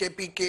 KPK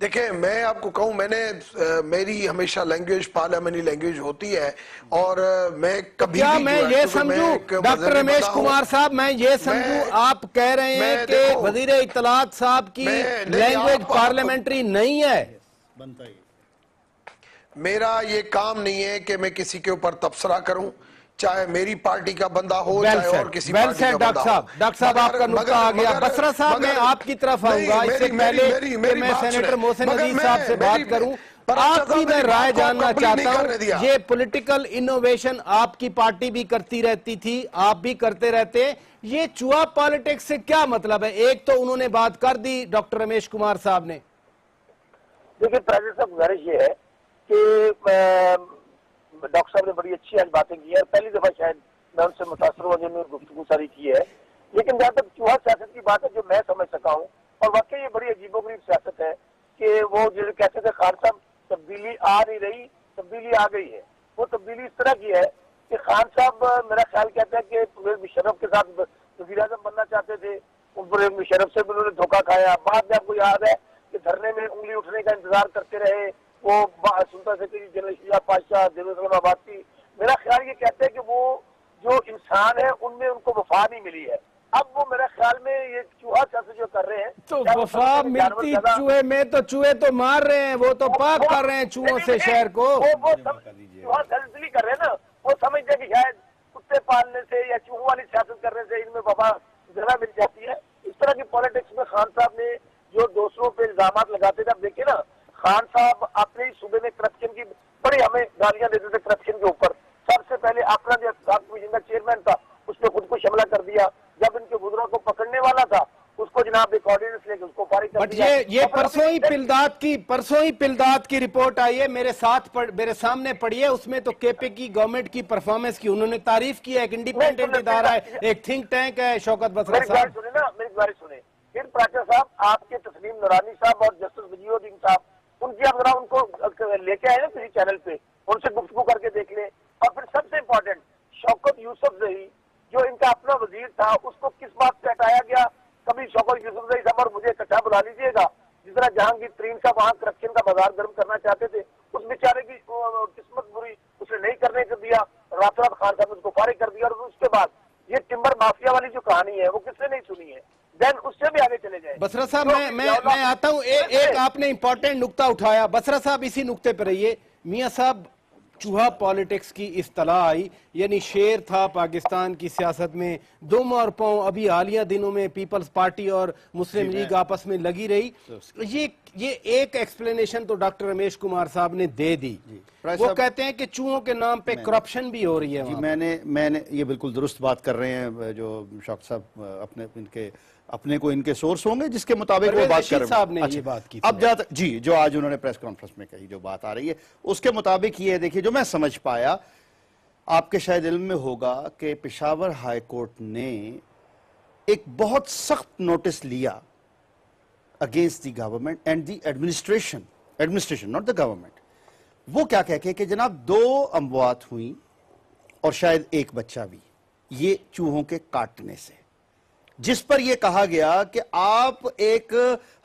دیکھیں میں آپ کو کہوں میری ہمیشہ لینگویج پارلیمنٹری لینگویج ہوتی ہے اور میں کبھی کیا بھی میں یہ سمجھوں ڈاکٹر رمیش کمار صاحب میں یہ سمجھوں آپ کہہ رہے ہیں کہ وزیر اطلاعات صاحب کی لینگویج پارلیمنٹری نہیں ہے؟ میرا یہ کام نہیں ہے کہ میں کسی کے اوپر تبصرہ کروں، چاہے میری پارٹی کا بندہ ہو چاہے اور کسی پارٹی کا بندہ ہو۔ ڈاکٹر صاحب آپ کا نقطہ آ گیا۔ بسرا صاحب میں آپ کی طرف آؤں گا اس سے پہلے کہ میں سینیٹر محسن عزیز صاحب سے بات کروں، آپ کی میں رائے جاننا چاہتا ہوں، یہ پولیٹیکل انوویشن آپ کی پارٹی بھی کرتی رہتی تھی، آپ بھی کرتے رہتے، یہ چوہا پالیٹکس سے کیا مطلب ہے؟ ایک تو انہوں نے بات کر دی ڈاکٹر رمیش کمار صاحب نے۔ دیکھیں پریزیڈنٹ صاحب گزارش یہ ہے کہ ڈاکٹر صاحب نے بڑی اچھی آج باتیں کی ہے، پہلی دفعہ شاید میں ان سے متاثر ہوا جنہوں نے گفتگو ساری کی ہے، لیکن جہاں تک چوہا سیاست کی بات ہے جو میں سمجھ سکا ہوں، اور واقعی یہ بڑی عجیب و غریب سیاست ہے کہ وہ جو کہتے تھے خان صاحب تبدیلی آ نہیں رہی، تبدیلی آ گئی ہے۔ وہ تبدیلی اس طرح کی ہے کہ خان صاحب میرا خیال کہتا ہے کہ پرویز مشرف کے ساتھ وزیر اعظم بننا چاہتے تھے، پرویز مشرف سے بھی انہوں نے دھوکہ کھایا، بعد میں آپ کو یاد ہے کہ دھرنے میں انگلی اٹھنے کا انتظار کرتے رہے، وہ سنتا تھا کہ جنرل شجاع پاشا جیروسلم آباد کی۔ میرا خیال یہ کہتے ہیں کہ وہ جو انسان ہے ان میں ان کو وفا نہیں ملی ہے، اب وہ میرا خیال میں یہ چوہا سیاست جو کر رہے ہیں تو وفا ملتی چوہے میں تو چوہے تو مار رہے ہیں، وہ تو پاک کر رہے ہیں چوہوں سے شہر کو۔ وہ چوہا سیاست نہیں کر رہے نا، وہ سمجھتے ہیں کہ شاید کتے پالنے سے یا چوہوں والی سیاست کرنے سے ان میں وفا زیادہ مل جاتی ہے۔ اس طرح کی پالیٹکس میں خان صاحب نے جو دوسروں پہ الزامات لگاتے تھے، اب دیکھیں نا خان صاحب اپنے ہی صوبے میں کرپشن کی بڑی ہمیں گالیاں دیتے تھے کرپشن کے اوپر۔ سب سے پہلے اپنا جو احتساب کمیشن کا چیئرمین تھا اس نے خود کو شملہ کر دیا، جب ان کے گزروں کو پکڑنے والا تھا اس کو جناب ایک آرڈیننس لے کے اس کو فارغ کر دیا۔ یہ پرسوں ہی پلداد کی رپورٹ آئی ہے، میرے سامنے پڑھی ہے، اس میں تو کے پی کی گورنمنٹ کی پرفارمنس کی انہوں نے تعریف کی ہے، ایک انڈیپینڈنٹ ادارہ ہے، ایک تھنک ٹینک ہے۔ شوکت بسرا صاحب میری گزارش سنیں، پھر پراچا صاحب آپ کے تسلیم نورانی صاحب اور جسٹس وجیہ الدین صاحب ان کی آپ ذرا ان کو لے کے آئے نا کسی چینل پہ، ان سے گفتگو کر کے دیکھ لیں۔ اور پھر سب سے امپورٹنٹ شوکت یوسف زئی جو ان کا اپنا وزیر تھا اس کو کس بات پہ ہٹایا گیا؟ کبھی شوکت یوسف زئی صاحب اور مجھے اکٹھا بلا لیجیے گا، جس طرح جہانگیر ترین صاحب وہاں کرپشن کا بازار گرم کرنا چاہتے تھے، اس بیچارے کی قسمت بری، اس نے نہیں کرنے کو دیا، رات رات خان صاحب نے اس کو فارغ کر دیا۔ اور اس کے بعد یہ ٹمبر مافیا والی جو کہانی ہے وہ کس نے نہیں سنی ہے؟ دین اس سے بھی آگے چلے جائیں۔ بسرا صاحب میں آتا ہوں، ایک آپ نے امپورٹنٹ نقطہ اٹھایا، بسرا صاحب اسی نقطے پہ رہیے۔ میاں صاحب چوہا پالیٹکس کی اصطلاح آئی، یعنی شیر تھا پاکستان کی سیاست میں، دم اور پاؤں ابھی حالیہ دنوں میں پیپلز پارٹی اور مسلم لیگ آپس میں لگی رہی۔ یہ ایک ایکسپلینیشن تو ڈاکٹر رمیش کمار صاحب نے دے دی، وہ کہتے ہیں کہ چوہوں کے نام پہ کرپشن بھی ہو رہی ہے۔ جی میں نے یہ بالکل درست بات کر رہے ہیں جو شوکت صاحب اپنے کو ان کے سورس ہوں گے جس کے مطابق وہ بات کر رہے ہیں۔ صاحب نے یہ بات کی اب جی جو آج انہوں نے پریس کانفرنس میں کہی جو بات آ رہی ہے اس کے مطابق یہ دیکھیے جو میں سمجھ پایا، آپ کے شاید علم میں ہوگا کہ پشاور ہائی کورٹ نے ایک بہت سخت نوٹس لیا against the government and the administration not the government. وہ کیا کہہ کہ جناب 2 اموات ہوئیں اور شاید ایک بچہ بھی یہ چوہوں کے کاٹنے سے، جس پر یہ کہا گیا کہ آپ ایک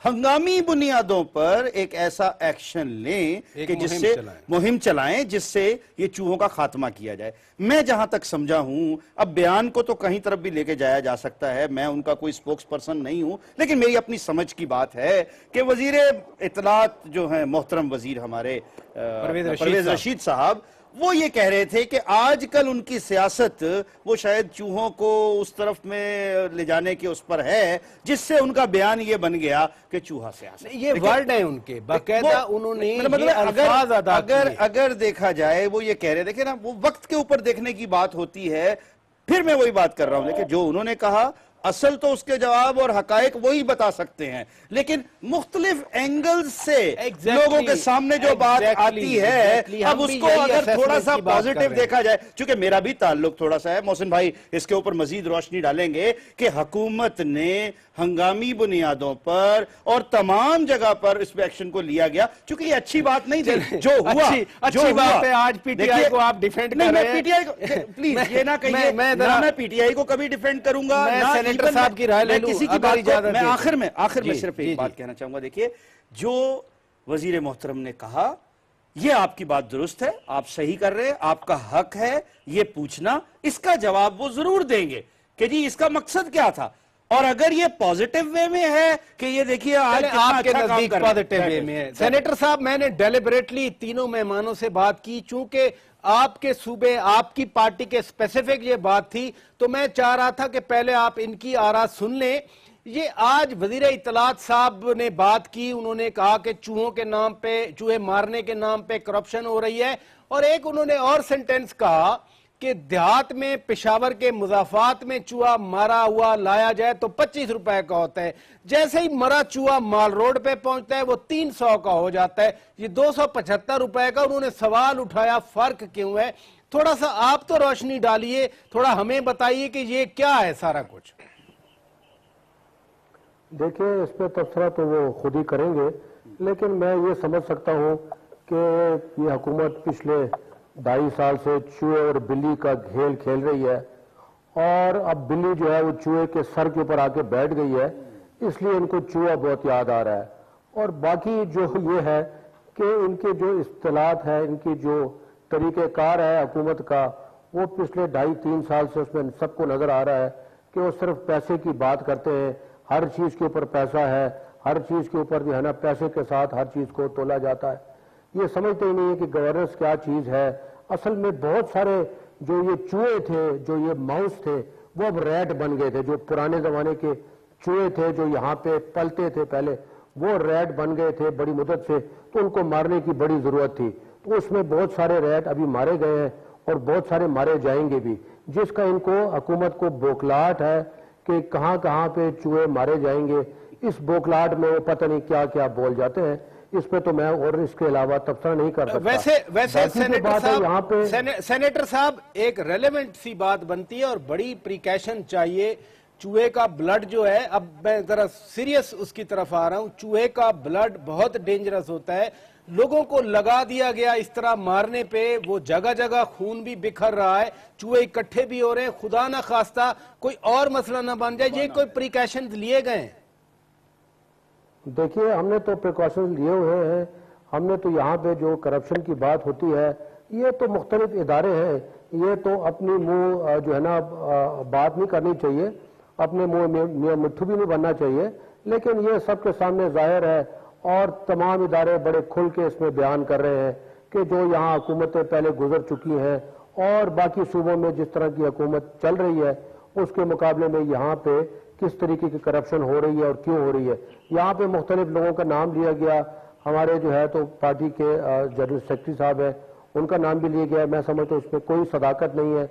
ہنگامی بنیادوں پر ایک ایسا ایکشن لیں کہ جس سے مہم چلائیں جس سے یہ چوہوں کا خاتمہ کیا جائے۔ میں جہاں تک سمجھا ہوں، اب بیان کو تو کہیں طرف بھی لے کے جایا جا سکتا ہے، میں ان کا کوئی سپوکس پرسن نہیں ہوں، لیکن میری اپنی سمجھ کی بات ہے کہ وزیر اطلاعات جو ہیں محترم وزیر ہمارے پرویز رشید صاحب، وہ یہ کہہ رہے تھے کہ آج کل ان کی سیاست وہ شاید چوہوں کو اس طرف میں لے جانے کے اس پر ہے، جس سے ان کا بیان یہ بن گیا کہ چوہا سیاست۔ یہ ورڈ ہے ان کے، باقاعدہ انہوں نے یہ الفاظ ادا کیے۔ اگر دیکھا جائے وہ یہ کہہ رہے دیکھیں نا، وہ وقت کے اوپر دیکھنے کی بات ہوتی ہے۔ پھر میں وہی بات کر رہا ہوں، دیکھیں جو انہوں نے کہا اصل تو اس کے جواب اور حقائق وہی بتا سکتے ہیں، لیکن مختلف اینگل سے لوگوں کے سامنے جو بات آتی ہے، اب اس کو اگر تھوڑا سا پازیٹیو دیکھا جائے، چونکہ میرا بھی تعلق تھوڑا سا ہے، محسن بھائی اس کے اوپر مزید روشنی ڈالیں گے کہ حکومت نے ہنگامی بنیادوں پر اور تمام جگہ پر اس ایکشن کو لیا گیا، چونکہ یہ اچھی بات نہیں تھی جو ہوا۔ اچھی بات ہے آج پی ٹی آئی کو آپ ڈیفینڈ کر رہے ہیں۔ پی ٹی آئی کو پلیز یہ نہ کہیے، میں پی ٹی آئی کو کبھی ڈیفینڈ کروں گا، صاحب کی رائے لے لوں، کسی کی بات میں آخر میں صرف ایک بات کہنا چاہوں گا۔ دیکھیے جو وزیر محترم نے کہا یہ آپ کی بات درست ہے، آپ صحیح کر رہے ہیں، آپ کا حق ہے یہ پوچھنا، اس کا جواب وہ ضرور دیں گے کہ جی اس کا مقصد کیا تھا، اور اگر یہ پازیٹیو وے میں ہے کہ یہ دیکھیے آج آپ کے اچھا کام نزدیک کر رہے ہیں۔ پازیٹیو وے میں ہے۔ سینیٹر صاحب، میں نے ڈیلیبریٹلی تینوں مہمانوں سے بات کی، چونکہ آپ کے صوبے آپ کی پارٹی کے اسپیسیفک یہ بات تھی، تو میں چاہ رہا تھا کہ پہلے آپ ان کی آراء سن لیں۔ یہ آج وزیر اطلاعات صاحب نے بات کی، انہوں نے کہا کہ چوہوں کے نام پہ، چوہے مارنے کے نام پہ کرپشن ہو رہی ہے، اور ایک انہوں نے اور سینٹنس کہا کہ دیہات میں پشاور کے مضافات میں چوہا مارا ہوا لایا جائے تو 25 روپے کا ہوتا ہے، جیسے ہی مرا چوہا مال روڈ پہ پہنچتا ہے وہ 300 کا ہو جاتا ہے، یہ 275 روپے کا۔ انہوں نے سوال اٹھایا فرق کیوں ہے؟ تھوڑا سا آپ تو روشنی ڈالیے، تھوڑا ہمیں بتائیے کہ یہ کیا ہے سارا کچھ۔ دیکھیں، اس پہ تبصرہ تو وہ خود ہی کریں گے، لیکن میں یہ سمجھ سکتا ہوں کہ یہ حکومت پچھلے 2.5 سال سے چوہے اور بلی کا کھیل کھیل رہی ہے، اور اب بلی جو ہے وہ چوہے کے سر کے اوپر آ کے بیٹھ گئی ہے، اس لیے ان کو چوہا بہت یاد آ رہا ہے۔ اور باقی جو یہ ہے کہ ان کے جو اصطلاحات ہے، ان کی جو طریقہ کار ہے حکومت کا، وہ پچھلے 2.5-3 سال سے اس میں سب کو نظر آ رہا ہے کہ وہ صرف پیسے کی بات کرتے ہیں، ہر چیز کے اوپر پیسہ ہے، ہر چیز کے اوپر جو ہے نا پیسے کے ساتھ ہر چیز کو تولا جاتا ہے۔ یہ سمجھتے ہی نہیں ہے کہ گورننس کیا چیز ہے۔ اصل میں بہت سارے جو یہ چوہے تھے، جو یہ ماؤس تھے، وہ اب ریٹ بن گئے تھے۔ جو پرانے زمانے کے چوہے تھے جو یہاں پہ پلتے تھے پہلے، وہ ریٹ بن گئے تھے بڑی مدت سے، تو ان کو مارنے کی بڑی ضرورت تھی، تو اس میں بہت سارے ریٹ ابھی مارے گئے ہیں اور بہت سارے مارے جائیں گے بھی، جس کا ان کو حکومت کو بوکھلاہٹ ہے کہ کہاں کہاں پہ چوہے مارے جائیں گے۔ اس بوکھلاہٹ میں وہ پتہ نہیں کیا کیا بول جاتے ہیں، اس پہ تو میں اور اس کے علاوہ تبصرہ نہیں کر سکتا۔ ویسے سینیٹر صاحب ایک ریلیونٹ سی بات بنتی ہے اور بڑی پریکیشن چاہیے۔ چوہے کا بلڈ جو ہے، اب میں ذرا سیریس اس کی طرف آ رہا ہوں، چوہے کا بلڈ بہت ڈینجرس ہوتا ہے، لوگوں کو لگا دیا گیا اس طرح مارنے پہ، وہ جگہ جگہ خون بھی بکھر رہا ہے، چوہے اکٹھے بھی ہو رہے ہیں، خدا نہ خواستہ کوئی اور مسئلہ نہ بن جائے، یہ کوئی پریکاشنز لیے گئے ہیں؟ دیکھیے، ہم نے تو پریکاشنز لیے ہوئے ہیں۔ ہم نے تو یہاں پہ جو کرپشن کی بات ہوتی ہے، یہ تو مختلف ادارے ہیں، یہ تو اپنی منہ جو ہے نا بات نہیں کرنی چاہیے، اپنے منہ میں مٹھو بھی نہیں بننا چاہیے، لیکن یہ سب کے سامنے ظاہر ہے، اور تمام ادارے بڑے کھل کے اس میں بیان کر رہے ہیں کہ جو یہاں حکومتیں پہلے گزر چکی ہیں اور باقی صوبوں میں جس طرح کی حکومت چل رہی ہے، اس کے مقابلے میں یہاں پہ کس طریقے کی کرپشن ہو رہی ہے اور کیوں ہو رہی ہے۔ یہاں پہ مختلف لوگوں کا نام لیا گیا، ہمارے جو ہے تو پارٹی کے جنرل سیکرٹری صاحب ہیں، ان کا نام بھی لیا گیا۔ میں سمجھتا ہوں اس میں کوئی صداقت نہیں ہے،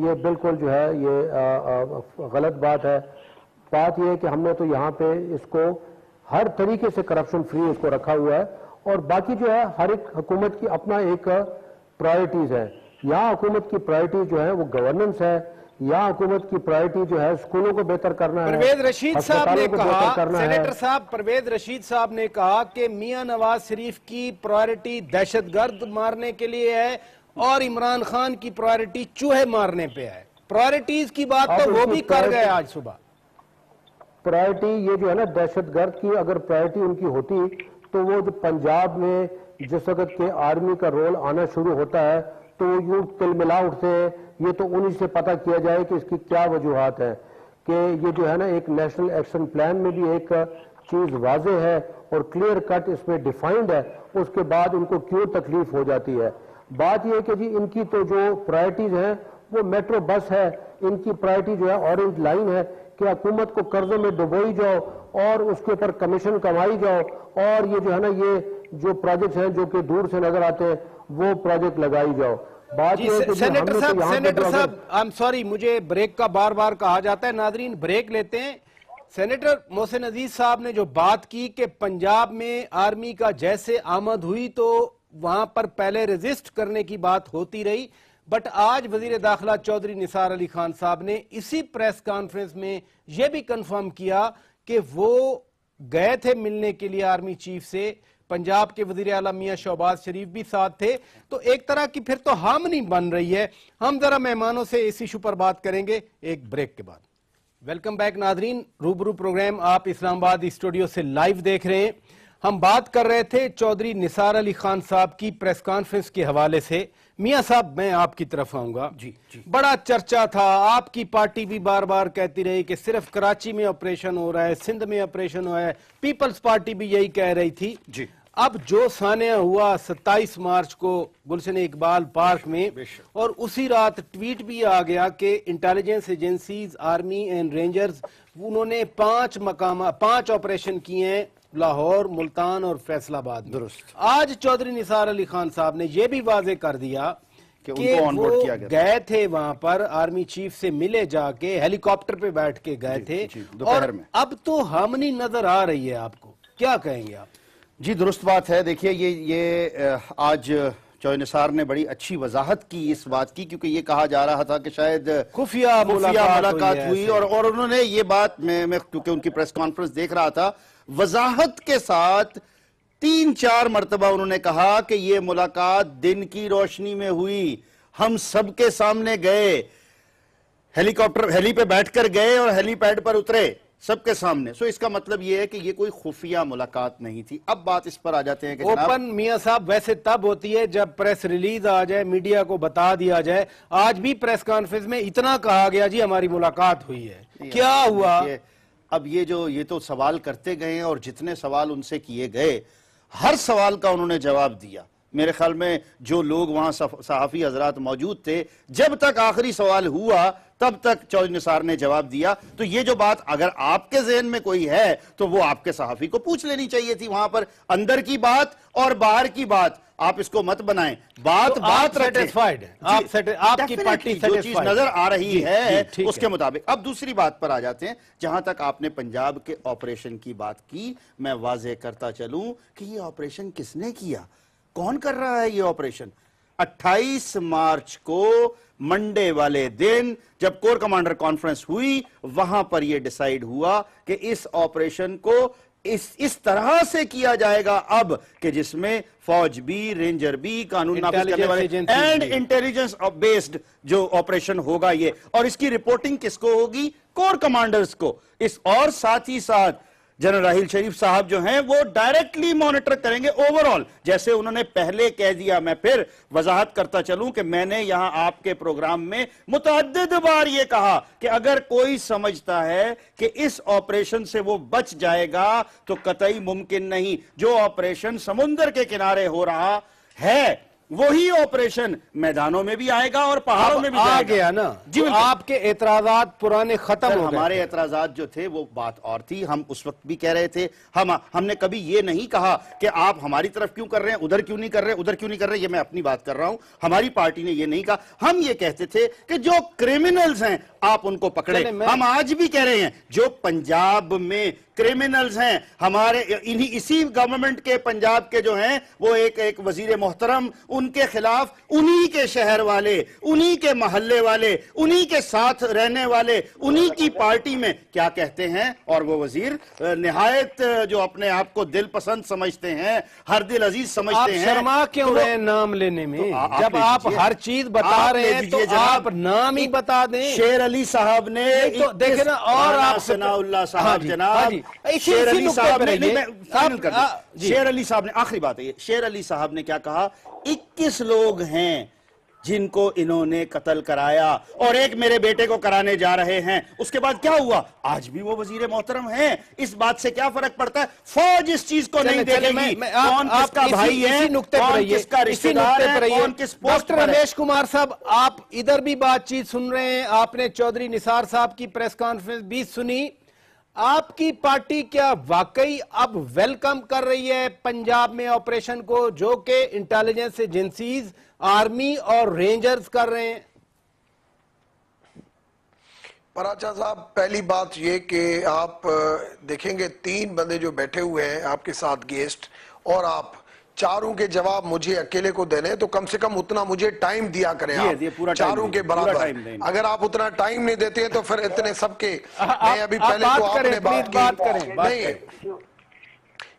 یہ بالکل جو ہے یہ غلط بات ہے۔ بات یہ ہے کہ ہم نے تو یہاں پہ اس کو ہر طریقے سے کرپشن فری اس کو رکھا ہوا ہے، اور باقی جو ہے ہر ایک حکومت کی اپنا ایک پرائرٹیز ہے۔ یہاں حکومت کی پرائرٹی جو ہے وہ گورننس ہے، یہاں حکومت کی پرائرٹی جو ہے اسکولوں کو بہتر کرنا ہے، پرویز رشید صاحب نے کہا، سینیٹر ہے۔ صاحب پرویز رشید صاحب نے کہا کہ میاں نواز شریف کی پرائرٹی دہشت گرد مارنے کے لیے ہے اور عمران خان کی پرائرٹی چوہے مارنے پہ ہے۔ پرائرٹیز کی بات تو وہ بھی کر گئے آج صبح۔ پرائرٹی یہ جو ہے نا دہشت گرد کی اگر پرائرٹی ان کی ہوتی تو وہ جو پنجاب میں جس وقت کے آرمی کا رول آنا شروع ہوتا ہے تو وہ یوں تل ملا اٹھتے ہیں، یہ تو انہی سے پتہ کیا جائے کہ اس کی کیا وجوہات ہیں، کہ یہ جو ہے نا ایک نیشنل ایکشن پلان میں بھی ایک چیز واضح ہے اور کلیئر کٹ اس میں ڈیفائنڈ ہے، اس کے بعد ان کو کیوں تکلیف ہو جاتی ہے۔ بات یہ ہے کہ جی ان کی تو جو پرائرٹیز ہیں وہ میٹرو بس ہے، ان کی پرائرٹی جو ہے اورنج لائن ہے کہ حکومت کو قرضوں میں ڈبوئی جاؤ اور اس کے اوپر کمیشن کمائی جاؤ، اور یہ جو ہے نا یہ جو پروجیکٹس ہیں جو کہ دور سے نظر آتے ہیں وہ پروجیکٹ لگائی جاؤ۔ بات یہ ہے کہ سینیٹر صاحب I'm sorry، مجھے بریک کا بار بار کہا جاتا ہے، ناظرین بریک لیتے ہیں۔ سینیٹر محسن عزیز صاحب نے جو بات کی کہ پنجاب میں آرمی کا جیسے آمد ہوئی تو وہاں پر پہلے ریزسٹ کرنے کی بات ہوتی رہی، بٹ آج وزیر داخلہ چودھری نثار علی خان صاحب نے اسی پریس کانفرنس میں یہ بھی کنفرم کیا کہ وہ گئے تھے ملنے کے لیے آرمی چیف سے، پنجاب کے وزیر اعلیٰ میاں شہباز شریف بھی ساتھ تھے، تو ایک طرح کی پھر تو ہارمنی بن رہی ہے۔ ہم ذرا مہمانوں سے اس ایشو پر بات کریں گے ایک بریک کے بعد۔ ویلکم بیک ناظرین، روبرو پروگرام آپ اسلام آباد اسٹوڈیو سے لائیو دیکھ رہے ہیں۔ ہم بات کر رہے تھے چودھری نثار علی خان صاحب کی پریس کانفرنس کے حوالے سے. میاں صاحب میں آپ کی طرف آؤں گا. بڑا چرچا تھا, آپ کی پارٹی بھی بار بار کہتی رہی کہ صرف کراچی میں آپریشن ہو رہا ہے, سندھ میں آپریشن ہوا ہے, پیپلز پارٹی بھی یہی کہہ رہی تھی. اب جو سانحہ ہوا 27 مارچ کو گلشن اقبال پارک میں, اور اسی رات ٹویٹ بھی آ گیا کہ intelligence agencies, army and rangers, انہوں نے 5 آپریشن کیے ہیں لاہور, ملتان اور فیصل آباد. درست. آج چودھری نثار علی خان صاحب نے یہ بھی واضح کر دیا کہ وہ گئے تھے وہاں پر, آرمی چیف سے ملے جا کے, ہیلی کاپٹر پہ بیٹھ کے گئے تھے, اور اب تو ہامنی نظر آ رہی ہے. آپ کو کیا کہیں گے آپ؟ جی درست بات ہے. دیکھیے یہ آج چودھری نثار نے بڑی اچھی وضاحت کی اس بات کی, کیونکہ یہ کہا جا رہا تھا کہ شاید خفیہ ملاقات ہوئی, اور انہوں نے یہ بات, میں کیونکہ ان کی پریس کانفرنس دیکھ رہا تھا, وضاحت کے ساتھ 3-4 مرتبہ انہوں نے کہا کہ یہ ملاقات دن کی روشنی میں ہوئی, ہم سب کے سامنے گئے, ہیلی پہ بیٹھ کر گئے اور ہیلی پیڈ پر اترے سب کے سامنے. سو اس کا مطلب یہ ہے کہ یہ کوئی خفیہ ملاقات نہیں تھی. اب بات اس پر آ جاتے ہیں کہ اوپن میاں صاحب ویسے تب ہوتی ہے جب پریس ریلیز آ جائے, میڈیا کو بتا دیا جائے. آج بھی پریس کانفرنس میں اتنا کہا گیا جی ہماری ملاقات ہوئی ہے, کیا ہوا؟ اب یہ تو سوال کرتے گئے اور جتنے سوال ان سے کیے گئے ہر سوال کا انہوں نے جواب دیا. میرے خیال میں جو لوگ وہاں صحافی حضرات موجود تھے, جب تک آخری سوال ہوا تب تک چودھری نثار نے جواب دیا. تو یہ جو بات اگر آپ کے ذہن میں کوئی ہے تو وہ آپ کے صحافی کو پوچھ لینی چاہیے تھی وہاں پر. اندر کی بات اور باہر کی بات آپ اس کو مت بنائیں, بات سیٹسفائیڈ ہے, آپ کی پارٹی جو چیز نظر آ رہی ہے اس کے مطابق. اب دوسری بات پر آ جاتے ہیں. جہاں تک آپ نے پنجاب کے آپریشن کی بات کی, میں واضح کرتا چلوں کہ یہ آپریشن کس نے کیا, کون کر رہا ہے یہ آپریشن. 28 مارچ کو منڈے والے دن جب کور کمانڈر کانفرنس ہوئی, وہاں پر یہ ڈیسائیڈ ہوا کہ اس آپریشن کو اس طرح سے کیا جائے گا اب کہ جس میں فوج بھی, رینجر بھی, قانون نافذ کرنے والے اینڈ انٹیلیجنس بیسڈ جو آپریشن ہوگا یہ, اور اس کی رپورٹنگ کس کو ہوگی؟ کور کمانڈرز کو. اور ساتھ ہی ساتھ جنرل راحیل شریف صاحب جو ہیں وہ ڈائریکٹلی مانیٹر کریں گے اوورال, جیسے انہوں نے پہلے کہہ دیا. میں پھر وضاحت کرتا چلوں کہ میں نے یہاں آپ کے پروگرام میں متعدد بار یہ کہا کہ اگر کوئی سمجھتا ہے کہ اس آپریشن سے وہ بچ جائے گا تو قطعی ممکن نہیں. جو آپریشن سمندر کے کنارے ہو رہا ہے وہی آپریشن میدانوں میں بھی آئے گا اور پہاڑوں میں بھی آ گیا نا. آپ کے اعتراضات پرانے ختم ہو گئے. ہمارے اعتراضات جو تھے وہ بات اور تھی. ہم اس وقت بھی کہہ رہے تھے, ہم نے کبھی یہ نہیں کہا کہ آپ ہماری طرف کیوں کر رہے ہیں, ادھر کیوں نہیں کر رہے, ادھر کیوں نہیں کر رہے. یہ میں اپنی بات کر رہا ہوں, ہماری پارٹی نے یہ نہیں کہا. ہم یہ کہتے تھے کہ جو کرمنلز ہیں آپ ان کو پکڑیں. ہم آج بھی کہہ رہے ہیں جو پنجاب میں کرمنلز ہیں, ہمارے اسی گورنمنٹ کے پنجاب کے جو ہیں وہ ایک وزیر محترم, ان کے خلاف انہی کے شہر والے, انہی کے محلے والے, انہی کے ساتھ رہنے والے, انہی کی پارٹی میں کیا کہتے ہیں. اور وہ وزیر نہایت جو اپنے آپ کو دل پسند سمجھتے ہیں, ہر دل عزیز سمجھتے ہیں. آپ شرما کیوں رہے نام لینے میں؟ جب آپ ہر چیز بتا رہے ہیں تو آپ نام ہی بتا دیں. شیر علی صاحب نے دیکھیں نا, اور آپ ثناء اللہ صاحب جناب, شیر علی صاحب نے, شیر علی صاحب نے, آخری بات ہے یہ, شیر علی صاحب نے کیا کہا, 21 لوگ ہیں جن کو انہوں نے قتل کرایا اور ایک میرے بیٹے کو کرانے جا رہے ہیں. اس کے بعد کیا ہوا؟ آج بھی وہ وزیر محترم ہیں. اس بات سے کیا فرق پڑتا ہے؟ فوج اس چیز کو نہیں دیکھے گی کون کس کا بھائی ہے, کون کس کا رشتہ دار ہے, کون کس پوسٹ پر ہے. ڈاکٹر رمیش کمار صاحب, آپ ادھر بھی بات چیت سن رہے ہیں, آپ نے چودھری نثار صاحب کی پریس کانفرنس بھی سنی. آپ کی پارٹی کیا واقعی اب ویلکم کر رہی ہے پنجاب میں آپریشن کو جو کہ انٹیلیجنس ایجنسیز, آرمی اور رینجرز کر رہے ہیں؟ پراچا صاحب, پہلی بات یہ کہ آپ دیکھیں گے 3 بندے جو بیٹھے ہوئے ہیں آپ کے ساتھ گیسٹ, اور آپ چاروں کے جواب مجھے اکیلے کو دینے, تو کم سے کم اتنا مجھے ٹائم دیا کریں آپ چاروں کے برابر. اگر آپ اتنا ٹائم نہیں دیتے ہیں تو پھر اتنے سب کے, میں ابھی پہلے تو آپ نے بات کی نہیں,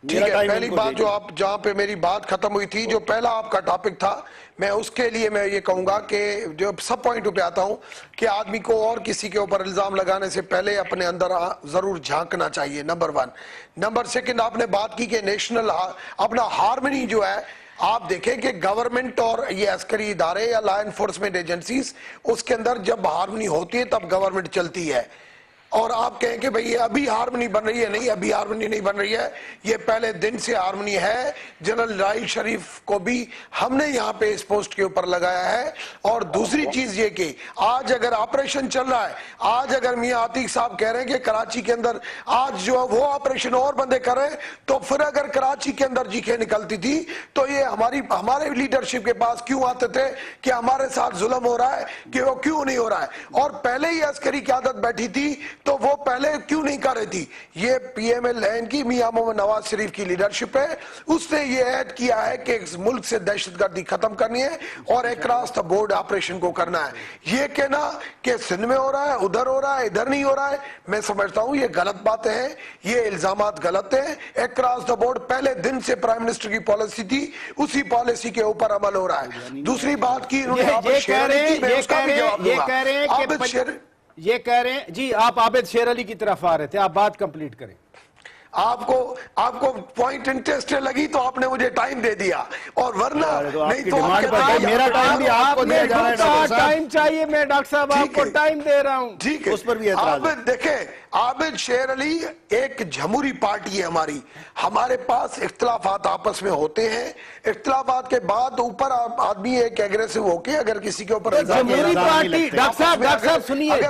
ٹھیک ہے، پہلی بات جو آپ جہاں پہ میری بات ختم ہوئی تھی، جو پہلا آپ کا ٹاپک تھا، میں اس کے لیے میں یہ کہوں گا کہ جو سب پوائنٹوں پہ آتا ہوں کہ آدمی کو اور کسی کے اوپر الزام لگانے سے پہلے اپنے اندر ضرور جھانکنا چاہیے، نمبر 1۔ نمبر 2، آپ نے بات کی کہ نیشنل اپنا ہارمنی جو ہے، آپ دیکھیں کہ گورنمنٹ اور یہ عسکری ادارے یا لا انفورسمنٹ ایجنسیز، اس کے اندر جب ہارمنی ہوتی ہے تب گورنمنٹ چلتی ہے۔ اور آپ کہیں کہ بھئی یہ ابھی ہارمنی بن رہی ہے، نہیں، ابھی ہارمنی نہیں بن رہی ہے، یہ پہلے دن سے ہارمنی ہے۔ جنرل راحیل شریف کو بھی ہم نے یہاں پہ اس پوسٹ کے اوپر لگایا ہے۔ اور دوسری چیز یہ کہ آج اگر آپریشن چل رہا ہے، آج اگر میاں عتیق صاحب کہہ رہے ہیں کہ کراچی کے اندر آج جو وہ آپریشن اور بندے کر رہے ہیں، تو پھر اگر کراچی کے اندر چیخیں نکلتی تھی تو یہ ہمارے لیڈرشپ کے پاس کیوں آتے تھے کہ ہمارے ساتھ ظلم ہو رہا ہے، کہ وہ کیوں نہیں ہو رہا ہے؟ اور پہلے ہی عسکری قیادت بیٹھی تھی تو وہ پہلے کیوں نہیں کر رہی تھی؟ یہ پی ایم ایل این کی میاں محمد نواز شریف کی لیڈرشپ ہے، اس نے یہ عہد کیا ہے کہ اس ملک سے دہشت گردی ختم کرنی ہے اور اکراس دا بورڈ آپریشن کو کرنا ہے۔ یہ کہنا کہ سندھ میں ہو رہا ہے، ادھر ہو رہا ہے، ادھر نہیں ہو رہا ہے، میں سمجھتا ہوں یہ غلط باتیں ہیں، یہ الزامات غلط ہیں۔ اکراس دا بورڈ پہلے دن سے پرائم منسٹر کی پالیسی تھی، اسی پالیسی کے اوپر عمل ہو رہا ہے۔ دوسری بات کی انہوں نے عابد شیر علی کی، میں اس کا بھی جواب دوں گا۔ عابد شیر، یہ کہہ رہے ہیں جی، آپ عابد شیر علی کی طرف آ رہے تھے، آپ بات کمپلیٹ کریں۔ آپ کو پوائنٹ انٹرسٹ لگی تو آپ نے مجھے ٹائم دے دیا، اور ورنہ نہیں تو میرا ٹائم بھی آپ کو دیا جا رہا ہے ڈاکٹر صاحب۔ ٹائم چاہیے، میں ڈاکٹر صاحب آپ کو ٹائم دے رہا ہوں۔ ٹھیک ہے، اس پر بھی اعتراض ہے۔ دیکھیں، عابد شیر علی ایک جمہوری پارٹی ہے ہماری، ہمارے پاس اختلافات آپس میں ہوتے ہیں، اختلافات کے بعد اوپر آدمی ایک ایگریسو ہو کے اگر کسی کے اوپر جمہوری پارٹی، ڈاکٹر صاحب سنیے،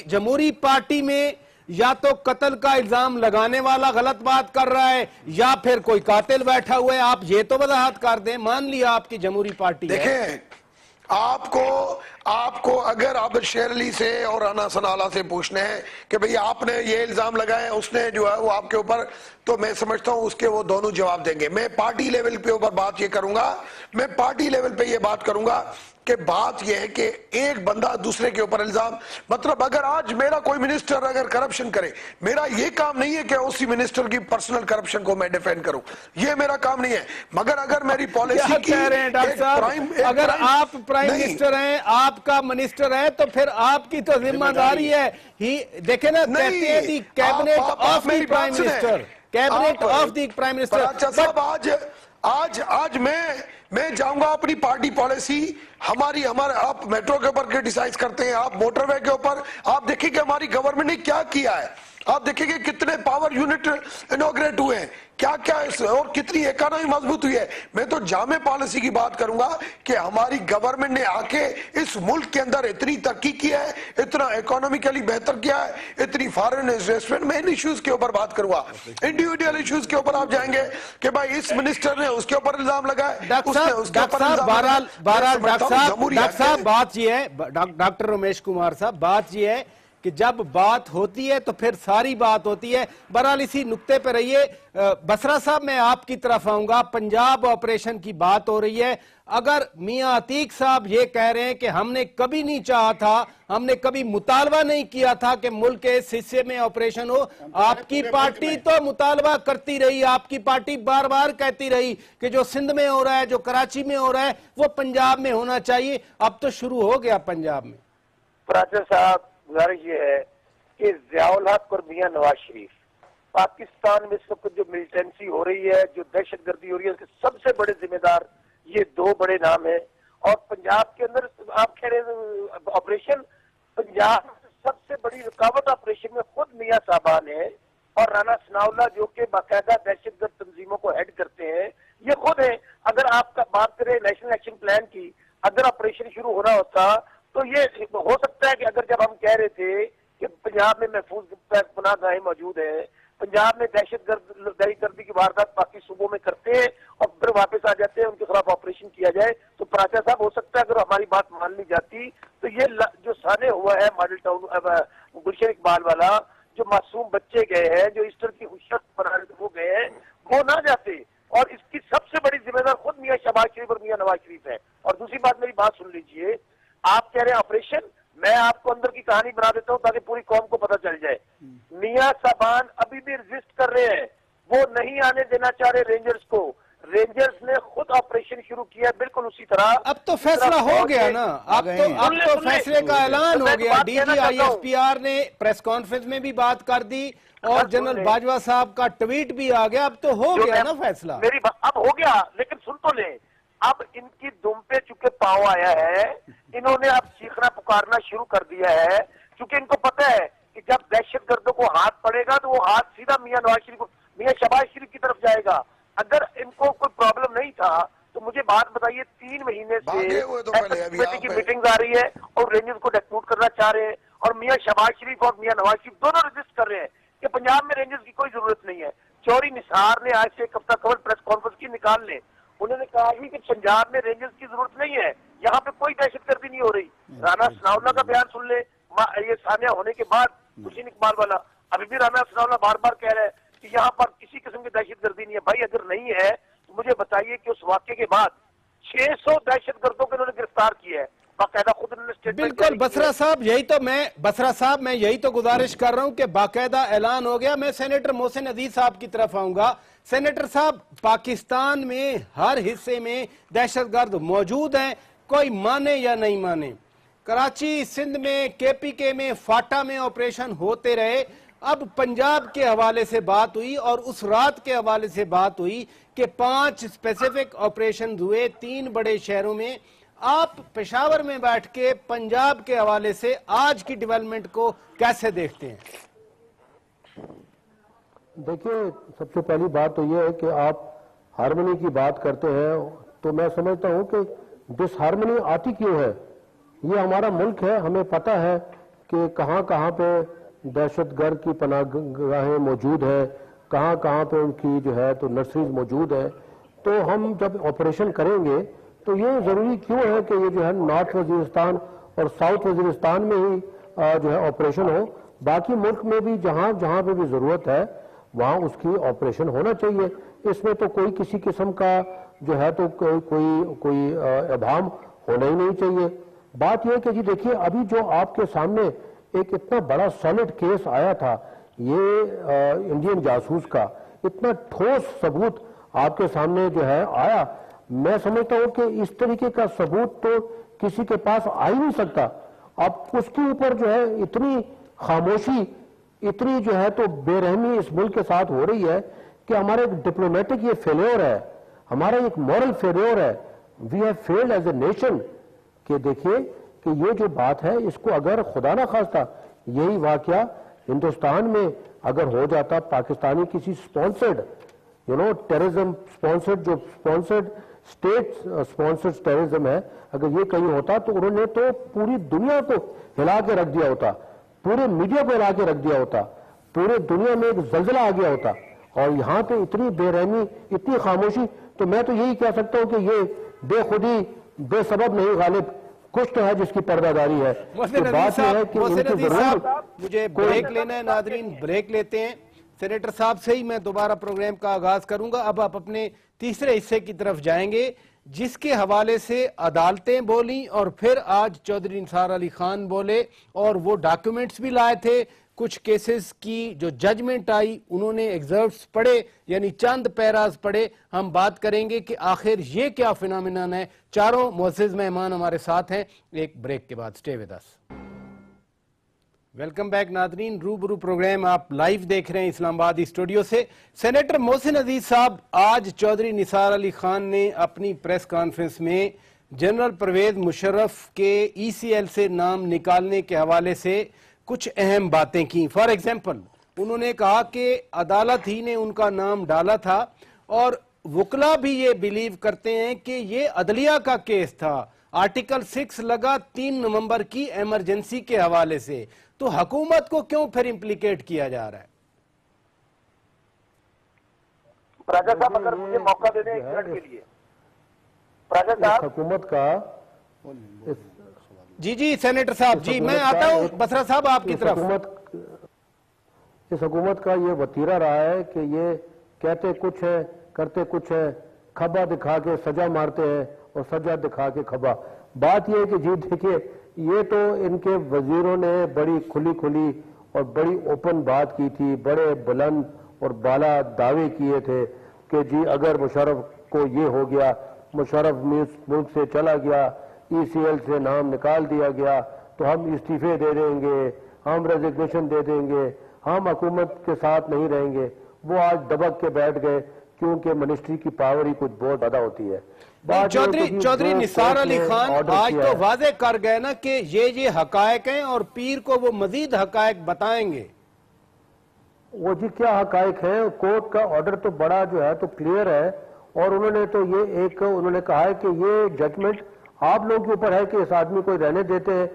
جمہوری پارٹی میں یا تو قتل کا الزام لگانے والا غلط بات کر رہا ہے یا پھر کوئی قاتل بیٹھا ہوا ہے، آپ یہ تو وضاحت کر دیں۔ مان لیا آپ کی جمہوری پارٹی ہے۔ دیکھیں، آپ کو اگر عابد شیر علی سے اور رانا ثناءاللہ سے پوچھنے ہیں کہ بھئی آپ نے یہ الزام لگائے، اس نے جو ہے وہ آپ کے اوپر، تو میں سمجھتا ہوں اس کے وہ دونوں جواب دیں گے۔ میں پارٹی لیول پہ اوپر بات یہ کروں گا، میں پارٹی لیول پہ یہ بات کروں گا کہ بات یہ ہے کہ ایک بندہ دوسرے کے اوپر الزام، مطلب اگر آج میرا کوئی منسٹر اگر کرپشن کرے، میرا یہ کام نہیں ہے کہ اسی منسٹر کی پرسنل کرپشن کو میں ڈیفینڈ کروں، یہ میرا کام نہیں ہے۔ مگر اگر میری پالیسی کی اگر آپ پرائم منسٹر ہیں، آپ کا منسٹر ہے، تو پھر آپ کی تو ذمہ داری ہے ہی، دیکھیں نا، کہتے ہیں the cabinet of the prime minister, cabinet of the prime minister. صاحب آج میں جاؤں گا اپنی پارٹی پالیسی، ہمارے آپ میٹرو کے اوپر کرٹیسائز کرتے ہیں، آپ موٹر وے کے اوپر، آپ دیکھیں کہ ہماری گورنمنٹ نے کیا کیا ہے، آپ دیکھیں کہ کتنے پاور یونٹ انوگریٹ ہوئے ہیں، کیا اور کتنی اکانومی مضبوط ہوئی ہے۔ میں تو جامع پالیسی کی بات کروں گا کہ ہماری گورنمنٹ نے آ کے اس ملک کے اندر اتنی ترقی کیا ہے، اتنا اکانومیکلی بہتر کیا ہے، اتنی فارن انویسٹمنٹ، میں ان ایشوز کے اوپر بات کروں گا۔ انڈیویڈیل ایشوز کے اوپر آپ جائیں گے کہ بھائی اس منسٹر نے اس کے اوپر الزام لگائے، بات یہ ہے، ڈاکٹر رمیش کمار صاحب، بات یہ ہے کہ جب بات ہوتی ہے تو پھر ساری بات ہوتی ہے۔ بہرحال اسی نقطے پہ رہیے۔ بسرا صاحب، میں آپ کی طرف آؤں گا، پنجاب آپریشن کی بات ہو رہی ہے، اگر میاں عتیق صاحب یہ کہہ رہے ہیں کہ ہم نے کبھی نہیں چاہا تھا، ہم نے کبھی مطالبہ نہیں کیا تھا کہ ملک کے اس حصے میں آپریشن ہو، آپ کی پارٹی تو مطالبہ کرتی رہی، آپ کی پارٹی بار بار کہتی رہی کہ جو سندھ میں ہو رہا ہے، جو کراچی میں ہو رہا ہے، وہ پنجاب میں ہونا چاہیے، اب تو شروع ہو گیا پنجاب میں۔ پراچا صاحب، گزارش یہ ہے کہ ضیاء الحق اور میاں نواز شریف، پاکستان میں اس وقت جو ملیٹنسی ہو رہی ہے، جو دہشت گردی ہو رہی ہے، اس کے سب سے بڑے ذمہ دار یہ دو بڑے نام ہیں۔ اور پنجاب کے اندر آپ کہہ رہے ہیں آپریشن، پنجاب سب سے بڑی رکاوٹ آپریشن میں خود میاں صاحبان ہیں، اور رانا ثناءاللہ جو کہ باقاعدہ دہشت گرد تنظیموں کو ہیڈ کرتے ہیں، یہ خود ہیں۔ اگر آپ کا بات کریں نیشنل ایکشن پلان کی، اگر آپریشن شروع ہونا ہوتا تو یہ ہو سکتا ہے کہ اگر جب ہم کہہ رہے تھے کہ پنجاب میں محفوظ پناہ گاہیں موجود ہیں، پنجاب میں دہشت گردی کی واردات باقی صوبوں میں کرتے ہیں اور پھر واپس آ جاتے ہیں، ان کے خلاف آپریشن کیا جائے، تو پراچا صاحب ہو سکتا ہے اگر ہماری بات مان لی جاتی تو یہ جو سانے ہوا ہے ماڈل ٹاؤن گلشن اقبال والا، جو معصوم بچے گئے ہیں، جو ایسٹر کی خوشیاں وہ گئے ہیں، وہ نہ جاتے۔ اور اس کی سب سے بڑی ذمہ دار خود میاں شہباز شریف اور میاں نواز شریف ہے۔ اور دوسری بات، میری بات سن لیجئے، آپ کہہ رہے ہیں آپریشن، میں آپ کو اندر کی کہانی بنا دیتا ہوں تاکہ پوری قوم کو پتہ چل جائے۔ میاں صاحبان ابھی بھی ریزسٹ کر رہے ہیں، وہ نہیں آنے دینا چاہ رہے رینجرز کو. رینجرز نے خود آپریشن شروع کیا بالکل اسی طرح. اب تو فیصلہ ہو گیا نا, اب تو فیصلے کا اعلان ہو گیا. D G I S P R نے پریس کانفرنس میں بھی بات کر دی اور جنرل باجوہ صاحب کا ٹویٹ بھی آ گیا. اب تو ہو گیا نا فیصلہ. اب ہو گیا, لیکن سن تو لیں, اب ان کی دم پہ چونکہ پاؤں آیا ہے, انہوں نے اب چیخنا پکارنا شروع کر دیا ہے, کیونکہ ان کو پتہ ہے کہ جب دہشت گردوں کو ہاتھ پڑے گا تو وہ ہاتھ سیدھا میاں نواز شریف میاں شہباز شریف کی طرف جائے گا. اگر ان کو کوئی پرابلم نہیں تھا تو مجھے بات بتائیے, 3 مہینے سے کمیٹی کی میٹنگ آ رہی ہے اور رینجرز کو ڈیکوٹ کرنا چاہ رہے ہیں, اور میاں شہباز شریف اور میاں نواز شریف دونوں رجسٹ کر رہے ہیں کہ پنجاب میں رینجرز کی کوئی ضرورت نہیں ہے. چوری نثار نے آج سے ایک ہفتہ قبل پریس کانفرنس کی نکال لیں, انہوں نے کہا کہ پنجاب میں رینجرز کی ضرورت نہیں ہے, یہاں پہ کوئی دہشت گردی نہیں ہو رہی. رانا ثناءاللہ کا بیان سن لیں, یہ ثانیہ ہونے کے بعد حسین اقبال والا, ابھی بھی رانا ثناءاللہ بار بار کہہ رہا ہے کہ یہاں پر کسی قسم کی دہشت گردی نہیں ہے. بھائی اگر نہیں ہے تو مجھے بتائیے کہ اس واقعے کے بعد 600 دہشت گردوں کو انہوں نے گرفتار کیا ہے, باقاعدہ خود انہوں نے اسٹیٹمنٹ. بالکل بسرا صاحب, میں یہی تو گزارش کر رہا ہوں کہ باقاعدہ اعلان ہو گیا. میں سینیٹر محسن عزیز صاحب کی طرف آؤں گا. سینیٹر صاحب, پاکستان میں ہر حصے میں دہشت گرد موجود ہیں, کوئی مانے یا نہیں مانے. کراچی, سندھ میں, کے پی کے میں, فاٹا میں آپریشن ہوتے رہے. اب پنجاب کے حوالے سے بات ہوئی اور اس رات کے حوالے سے بات ہوئی کہ 5 اسپیسیفک آپریشن ہوئے 3 بڑے شہروں میں. آپ پشاور میں بیٹھ کے پنجاب کے حوالے سے آج کی ڈیولپمنٹ کو کیسے دیکھتے ہیں؟ دیکھیے, سب سے پہلی بات تو یہ ہے کہ آپ ہارمنی کی بات کرتے ہیں تو میں سمجھتا ہوں کہ ڈس ہارمنی آتی کیوں ہے. یہ ہمارا ملک ہے, ہمیں پتہ ہے کہ کہاں کہاں پہ دہشت گرد کی پناہ گاہیں موجود ہیں, کہاں کہاں پہ ان کی جو ہے تو نرسریز موجود ہیں. تو ہم جب آپریشن کریں گے تو یہ ضروری کیوں ہے کہ یہ جو ہے نارتھ وزیرستان اور ساؤتھ وزیرستان میں ہی جو ہے آپریشن ہو. باقی ملک میں بھی جہاں جہاں پہ بھی ضرورت ہے وہاں اس کی آپریشن ہونا چاہیے. اس میں تو کوئی کسی قسم کا جو ہے تو کوئی ابہام ہونا ہی نہیں چاہیے. بات یہ کہ جی دیکھیے, ابھی جو آپ کے سامنے ایک اتنا بڑا سالڈ کیس آیا تھا یہ انڈین جاسوس کا, اتنا ٹھوس ثبوت آپ کے سامنے جو ہے آیا, میں سمجھتا ہوں کہ اس طریقے کا ثبوت تو کسی کے پاس آ ہی نہیں سکتا. اب اس کے اوپر جو ہے اتنی خاموشی, اتنی جو ہے تو بے رحمی اس ملک کے ساتھ ہو رہی ہے کہ ہمارا ایک ڈپلومیٹک یہ فیلیور ہے, ہمارا ایک مورل فیلیور ہے. We have failed as a nation. کہ دیکھیے کہ یہ جو بات ہے اس کو اگر خدا نہ خواستہ یہی واقعہ ہندوستان میں اگر ہو جاتا, پاکستانی کسی سپانسرڈ ٹیررزم سپانسرڈ, جو سپانسرڈ اسٹیٹ سپانسرڈ ٹیررزم ہے, اگر یہ کہیں ہوتا تو انہوں نے تو پوری دنیا کو ہلا کے رکھ دیا ہوتا, پورے میڈیا کو ہلا کے رکھ دیا ہوتا, پورے دنیا میں ایک زلزلہ آ گیا ہوتا. اور یہاں پہ اتنی بے رحمی, اتنی خاموشی. تو میں تو یہی کہہ سکتا ہوں کہ یہ بے خودی بے سبب نہیں غالب, کچھ تو ہے جس کی پردہ داری ہے. محسن عزیز صاحب, مجھے بریک لینا ہے. ناظرین, بریک لیتے ہیں. سینیٹر صاحب سے ہی میں دوبارہ پروگرام کا آغاز کروں گا. اب آپ اپنے تیسرے حصے کی طرف جائیں گے جس کے حوالے سے عدالتیں بولیں اور پھر آج چودھری نثار علی خان بولے اور وہ ڈاکیومنٹس بھی لائے تھے. کچھ کیسز کی جو ججمنٹ آئی انہوں نے ایگزرپٹس پڑھے, یعنی چند پیراز پڑھے. ہم بات کریں گے کہ آخر یہ کیا فینومینن ہے. چاروں معزز مہمان ہمارے ساتھ ہیں. ایک بریک کے بعد stay with us. Welcome back ناظرین, روبرو پروگرام آپ لائیو دیکھ رہے ہیں اسلام آبادی اسٹوڈیو سے. سینیٹر محسن عزیز صاحب, آج چودھری نثار علی خان نے اپنی پریس کانفرنس میں جنرل پرویز مشرف کے ای سی ایل سے نام نکالنے کے حوالے سے کچھ اہم باتیں کی. فار ایگزامپل انہوں نے کہا کہ عدالت ہی نے ان کا نام ڈالا تھا اور وکلا بھی یہ بیلیو کرتے ہیں کہ یہ عدلیہ کا کیس تھا. آرٹیکل 6 لگا 3 نومبر کی ایمرجنسی کے حوالے سے. تو حکومت کو کیوں پھر امپلیکیٹ کیا جا رہا ہے؟ راجہ صاحب اگر مجھے موقع دے دیں ایک منٹ کے لیے. راجہ صاحب حکومت کا جی سینیٹر صاحب, جی میں آتا ہوں. بسرا صاحب آپ کی طرف. اس حکومت کا یہ وتیرہ رہا ہے کہ یہ کہتے کچھ ہے کرتے کچھ ہے, کھبا دکھا کے سجا مارتے ہیں اور سجا دکھا کے کھبا. بات یہ ہے کہ جی دیکھیے یہ تو ان کے وزیروں نے بڑی کھلی اور بڑی اوپن بات کی تھی, بڑے بلند اور بالا دعوے کیے تھے کہ جی اگر مشرف کو یہ ہو گیا، مشرف ملک سے چلا گیا، ای سی ایل سے نام نکال دیا گیا تو ہم استعفے دے دیں گے، ہم ریزگنیشن دے دیں گے، ہم حکومت کے ساتھ نہیں رہیں گے. وہ آج دبک کے بیٹھ گئے کیونکہ منسٹری کی پاور ہی کچھ بہت زیادہ ہوتی ہے. چودھری نثار علی خان آج تو واضح کر گئے نا کہ یہ حقائق ہیں اور پیر کو وہ مزید حقائق بتائیں گے. وہ جی کیا حقائق ہیں؟ کورٹ کا آرڈر تو بڑا جو ہے تو کلیئر ہے، اور انہوں نے تو یہ انہوں نے کہا ہے کہ یہ ججمنٹ آپ لوگوں کے اوپر ہے کہ اس آدمی کو رہنے دیتے ہیں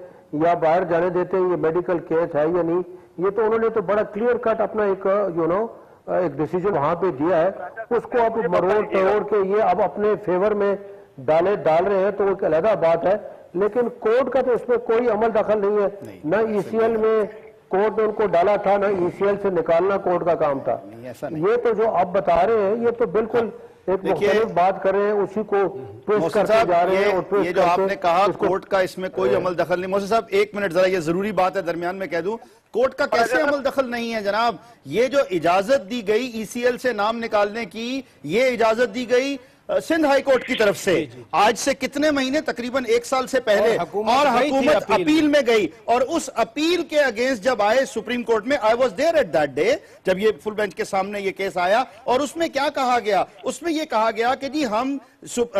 یا باہر جانے دیتے ہیں، یہ میڈیکل کیس ہے یا نہیں. یہ تو انہوں نے تو بڑا کلیئر کٹ اپنا ایک ڈیسیجن وہاں پہ دیا ہے. اس کو اب مروڑ توڑ کے یہ اب اپنے فیور میں ڈال رہے ہیں تو وہ ایک علیحدہ بات ہے، لیکن کورٹ کا تو اس میں کوئی عمل دخل نہیں ہے. نہ ای سی ایل میں کورٹ نے ان کو ڈالا تھا، نہ ای سی ایل سے نکالنا کورٹ کا کام تھا. یہ تو جو اب بتا رہے ہیں یہ تو بالکل ایک مختلف بات کر رہے ہیں، اسی کو پیش کرتے جا رہے ہیں. یہ جو آپ نے کہا کورٹ کا اس میں کوئی عمل دخل نہیں، محسن صاحب ایک منٹ ذرا، یہ ضروری بات ہے درمیان میں کہہ دوں، کورٹ کا کیسے عمل دخل نہیں ہے جناب؟ یہ جو اجازت دی گئی ای سی ایل سے نام نکالنے کی، یہ اجازت دی گئی سندھ ہائی کورٹ کی طرف سے آج سے کتنے مہینے، تقریباً 1 سال سے پہلے، اور حکومت اپیل میں گئی، اور اس اپیل کے اگینسٹ جب آئے سپریم کورٹ میں، I was there at that day جب یہ فل بینچ کے سامنے یہ کیس آیا، اور اس میں کیا کہا گیا؟ اس میں یہ کہا گیا کہ جی ہم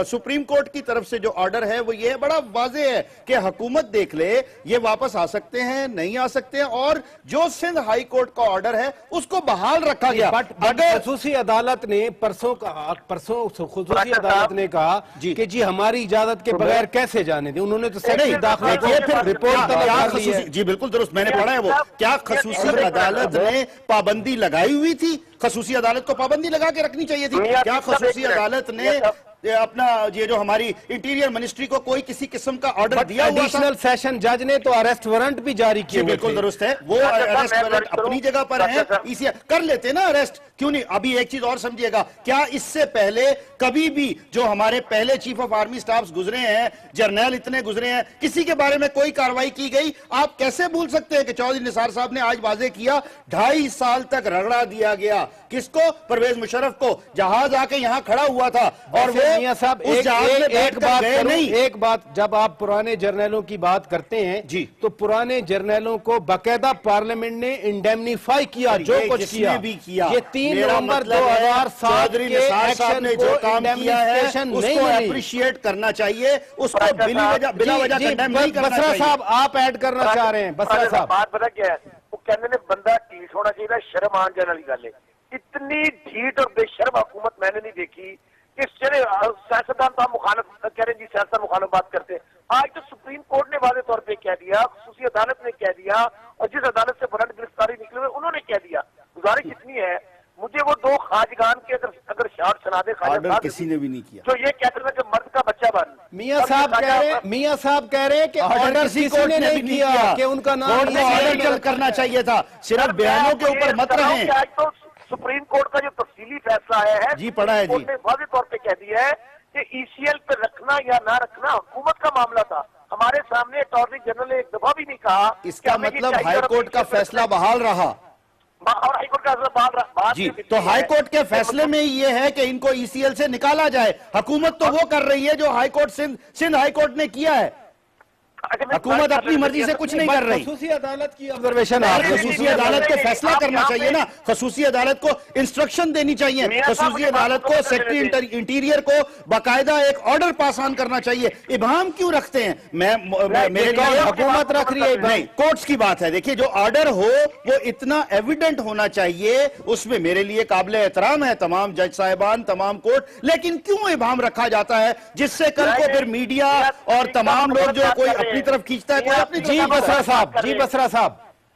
سپریم کورٹ کی طرف سے جو آرڈر ہے وہ یہ بڑا واضح ہے کہ حکومت دیکھ لے یہ واپس آ سکتے ہیں نہیں آ سکتے ہیں، اور جو سندھ ہائی کورٹ کا آرڈر ہے اس کو بحال رکھا گیا. اگر خصوصی عدالت نے پرسوں خصوصی عدالت نے کہا کہ جی ہماری اجازت کے بغیر کیسے جانے دیں، انہوں نے تو سیکٹری داخلہ جی بالکل درست، میں نے پڑھا ہے وہ. کیا خصوصی عدالت نے پابندی لگائی ہوئی تھی؟ خصوصی عدالت کو پابندی لگا کے رکھنی چاہیے تھی. کیا خصوصی عدالت نے اپنا یہ جو ہماری انٹیریئر منسٹری کو کوئی کسی قسم کا آرڈر دیا ہوا تھا؟ ایڈیشنل سیشن جج نے تو اریسٹ وارنٹ بھی جاری کیا. بالکل درست ہے، وہ اریسٹ وارنٹ اپنی جگہ پر ہیں، اسی کر لیتے نا اریسٹ، کیوں نہیں؟ ابھی ایک چیز اور سمجھیے گا، کیا اس سے پہلے کبھی بھی جو ہمارے پہلے چیف آف آرمی سٹافز گزرے ہیں، جرنیل اتنے گزرے ہیں، کسی کے بارے میں کوئی کاروائی کی گئی؟ آپ کیسے بھول سکتے ہیں کہ چودھری نثار صاحب نے آج واضح کیا 2.5 سال تک رگڑا دیا گیا. کس کو؟ پرویز مشرف کو. جہاز آ کے یہاں کھڑا ہوا تھا، اور وہ میاں صاحب ایک بات، جب آپ پرانے جرنیلوں کی بات کرتے ہیں تو پرانے جرنیلوں کو باقاعدہ پارلیمنٹ نے انڈیمنیفائی کیا، جو کچھ کیا بھی کیا. یہ 3 نومبر 2007 کے ایکشن نے جو کام کیا ہے اس کو اپریشیٹ کرنا چاہیے، اس کو بلا وجہ کنڈیم نہیں کرنا چاہیے. بسرا صاحب آپ ایڈ کرنا چاہ رہے ہیں؟ بسرا صاحب بات پتہ کیا ہے، وہ کہنے نے بندہ ٹھیٹ ہونا چاہیے، شرم آن جانے والی گل ہے. اتنی ڈھیٹ اور بے شرم حکومت میں نے نہیں دیکھی کہ سیاستدان تو ہم مخالف کہہ رہے ہیں، جی سیاستدان مخالف بات کرتے ہیں. آج تو سپریم کورٹ نے واضح طور پہ کہہ دیا، خصوصی عدالت نے کہہ دیا، اور جس عدالت سے وارنٹ گرفتاری نکلے ہوئے انہوں نے کہہ دیا. گزارش اتنی ہے، مجھے وہ 2 خواجگان کے اگر شارٹ سنا دے، آرڈر کسی نے بھی نہیں کیا، جو یہ کہتے ہیں کہ مرد کا بچہ بن. میاں صاحب کہہ رہے ہیں کہ آرڈر کسی نے نہیں کیا کہ ان کا نام آرڈر کرنا چاہیے تھا. صرف بیانوں کے اوپر مت رہیں. سپریم کورٹ کا جو تفصیلی فیصلہ آیا ہے، جی پڑھا ہے، کورٹ نے واضح طور پہ کہہ دیا ہے کہ ای سی ایل پہ رکھنا یا نہ رکھنا حکومت کا معاملہ تھا. ہمارے سامنے اٹارنی جنرل نے ایک دفعہ بھی نہیں کہا. اس کا مطلب ہائی کورٹ کا فیصلہ بحال رہا. اور ہائی کورٹ کا فیصلہ بحال رہا. جی تو ہائی کورٹ کے فیصلے میں یہ ہے کہ ان کو ای سی ایل سے نکالا جائے. حکومت تو وہ کر رہی ہے جو high court Sindh high court نے کیا ہے. حکومت اپنی مرضی سے کچھ نہیں کر رہی. خصوصی عدالت کی آبزرویشن، خصوصی عدالت کو فیصلہ کرنا چاہیے نا، خصوصی عدالت کو انسٹرکشن دینی چاہیے، خصوصی عدالت کو سیکرٹری انٹیریئر کو باقاعدہ ایک آرڈر پاس آن کرنا چاہیے. ابہام کیوں رکھتے ہیں؟ میرے لیے حکومت رکھ رہی ہے نہیں، کورٹس کی بات ہے. دیکھیے جو آرڈر ہو وہ اتنا ایویڈنٹ ہونا چاہیے، اس میں میرے لیے قابل احترام ہے تمام جج صاحبان، تمام کورٹ، لیکن کیوں ابہام رکھا جاتا ہے جس سے کل کو پھر میڈیا اور تمام لوگ جو کوئی اپنی طرف کھینچتا ہے، کوئی اپنی. جی بسرا صاحب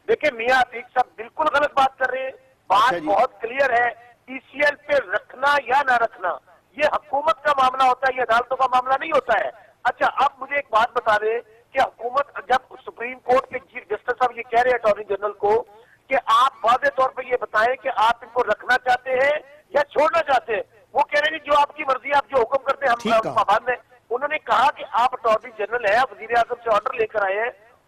دیکھیں، میاں عتیق صاحب بالکل غلط بات کر رہے ہیں. بات بہت کلیئر ہے، ای سی ایل پہ رکھنا یا نہ رکھنا یہ حکومت کا معاملہ ہوتا ہے، یہ عدالتوں کا معاملہ نہیں ہوتا ہے. اچھا اب مجھے ایک بات بتا دیں کہ حکومت جب سپریم کورٹ کے چیف جسٹس صاحب یہ کہہ رہے ہیں اٹارنی جنرل کو کہ آپ واضح طور پہ یہ بتائیں کہ آپ ان کو رکھنا چاہتے ہیں یا چھوڑنا چاہتے ہیں، وہ کہہ رہے ہیں جو آپ کی مرضی، آپ جو حکم کرتے ہیں ہم پابند ہیں. انہوں نے کہا کہ آپ اٹارنی جنرل ہیں، وزیر اعظم سے آرڈر لے کر آئے ہیں،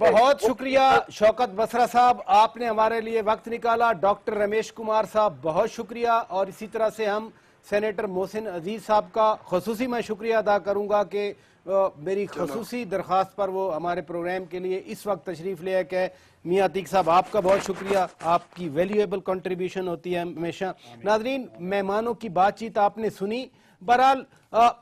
بہت شکریہ شوکت بسرا صاحب، آپ نے ہمارے لیے وقت نکالا. ڈاکٹر رمیش کمار صاحب بہت شکریہ، اور اسی طرح سے ہم سینیٹر محسن عزیز صاحب کا خصوصی میں شکریہ ادا کروں گا کہ میری خصوصی درخواست پر وہ ہمارے پروگرام کے لیے اس وقت تشریف لے آئے. میاں عتیق صاحب آپ کا بہت شکریہ، آپ کی ویلیویبل کنٹریبیوشن ہوتی ہے ہمیشہ. ناظرین، مہمانوں کی بات چیت آپ نے سنی. بہرحال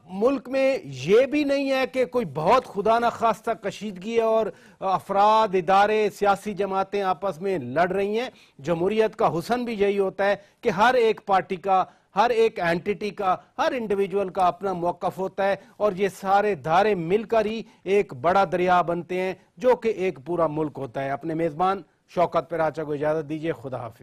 ملک میں یہ بھی نہیں ہے کہ کوئی بہت خدا نخواستہ کشیدگی ہے اور افراد، ادارے، سیاسی جماعتیں آپس میں لڑ رہی ہیں. جمہوریت کا حسن بھی یہی ہوتا ہے کہ ہر ایک پارٹی کا، ہر ایک اینٹیٹی کا، ہر انڈیویجول کا اپنا موقف ہوتا ہے، اور یہ سارے دھارے مل کر ہی ایک بڑا دریا بنتے ہیں جو کہ ایک پورا ملک ہوتا ہے. اپنے میزبان شوکت پراچا کو اجازت دیجیے. خدا حافظ.